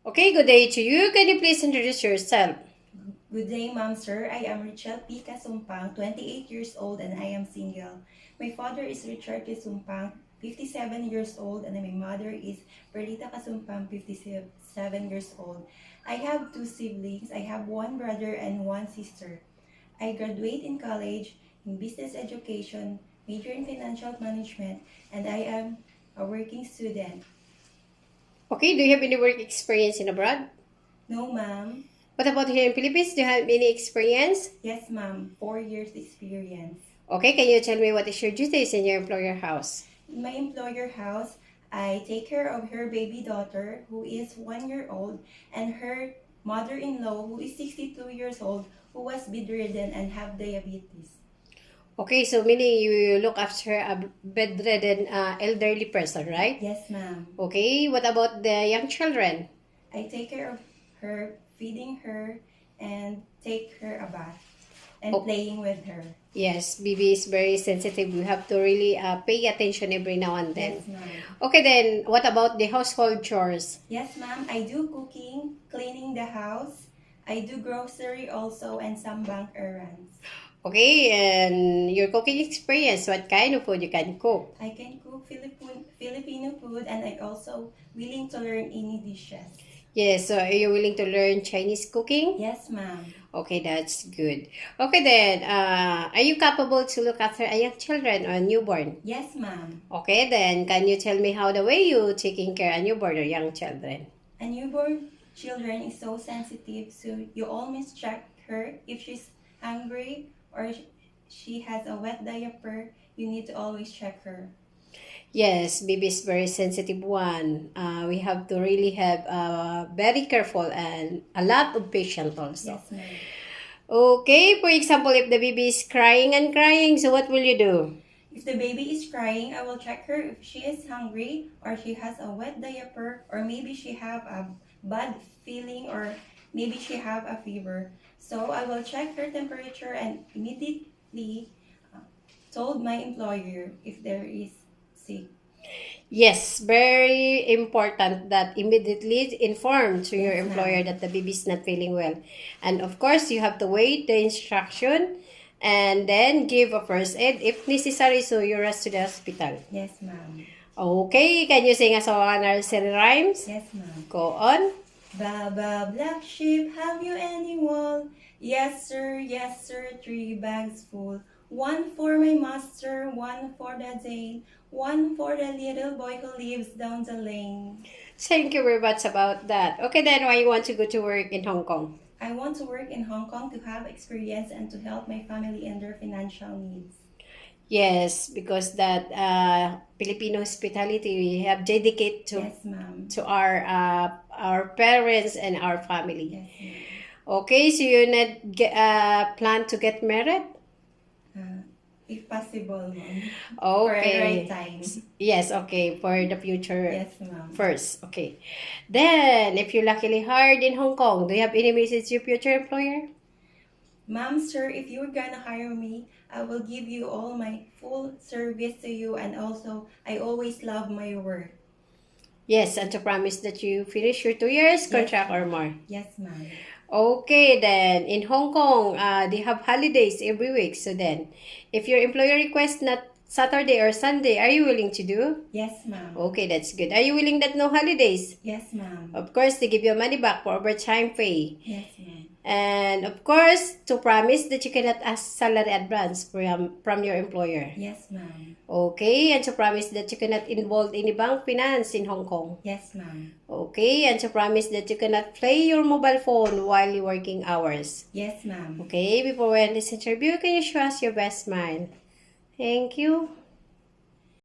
Okay, good day to you. Can you please introduce yourself? Good day, ma'am, sir. I am Richard P. Kasumpang, 28 years old, and I am single. My father is Richard Kasumpang, 57 years old, and my mother is Perlita Kasumpang, 57 years old. I have two siblings. I have one brother and one sister. I graduate in college in business education, major in financial management, and I am a working student. Okay, do you have any work experience in abroad? No, ma'am. What about here in Philippines? Do you have any experience? Yes, ma'am. 4 years experience. Okay, can you tell me what is your duties in your employer house? In my employer house, I take care of her baby daughter who is 1 year old and her mother-in-law who is 62 years old who was bedridden and have diabetes. Okay, so meaning you look after a bedridden elderly person, right? Yes, ma'am. Okay, what about the young children? I take care of her, feeding her, and take her a bath and playing with her. Yes, baby is very sensitive. You have to really pay attention every now and then. Yes, ma'am. Okay, then what about the household chores? Yes, ma'am. I do cooking, cleaning the house. I do grocery also and some bank errands. Okay, and your cooking experience, what kind of food you can cook? I can cook Filipino food and I also willing to learn any dishes. Yes, so are you willing to learn Chinese cooking? Yes, ma'am. Okay, that's good. Okay then, are you capable to look after a young children or newborn? Yes, ma'am. Okay then, can you tell me how the way you taking care of newborn or young children? A newborn children is so sensitive, so you always check her if she's hungry or she has a wet diaper. You need to always check her. Yes, baby is very sensitive one. We have to really have very careful and a lot of patience also. Yes, ma'am. Okay, for example, if the baby is crying and crying, so what will you do? If the baby is crying, I will check her if she is hungry or she has a wet diaper or maybe she have a bad feeling or maybe she have a fever. So I will check her temperature and immediately told my employer if there is sick. Yes, very important that immediately inform to your Yes, employer ma'am. that the baby is not feeling well. And of course, you have to wait the instruction and then give a first aid if necessary, so you rush to the hospital. Yes, ma'am. Okay, can you sing us one nursery rhymes? Yes, ma'am. Go on. Baba, black sheep, have you any wool? Yes, sir, 3 bags full. 1 for my master, 1 for the Dane, 1 for the little boy who lives down the lane. Thank you very much about that. Okay, then why you want to go to work in Hong Kong? I want to work in Hong Kong to have experience and to help my family in their financial needs. Yes, because that Filipino hospitality we have dedicated to Yes, ma'am. to our parents and our family. Yes, ma'am. Okay, so you need plan to get married? If possible, ma'am. For a Okay. right time. Yes, okay, for the future Yes, ma'am. first. Okay. Then, if you're luckily hired in Hong Kong, do you have any message to your future employer? Ma'am, sir, if you're gonna hire me, I will give you all my full service to you and also I always love my work. Yes, and to promise that you finish your 2 years contract or more. Yes, ma'am. Okay, then in Hong Kong, they have holidays every week. So then, if your employer requests not Saturday or Sunday, are you willing to do? Yes, ma'am. Okay, that's good. Are you willing that no holidays? Yes, ma'am. Of course, they give you money back for overtime pay. Yes, ma'am. And of course, to promise that you cannot ask salary advance from your employer. Yes, ma'am. Okay, and to promise that you cannot involve any bank finance in Hong Kong. Yes, ma'am. Okay, and to promise that you cannot play your mobile phone while you're working hours. Yes, ma'am. Okay, before we end this interview, can you show us your best smile? Thank you.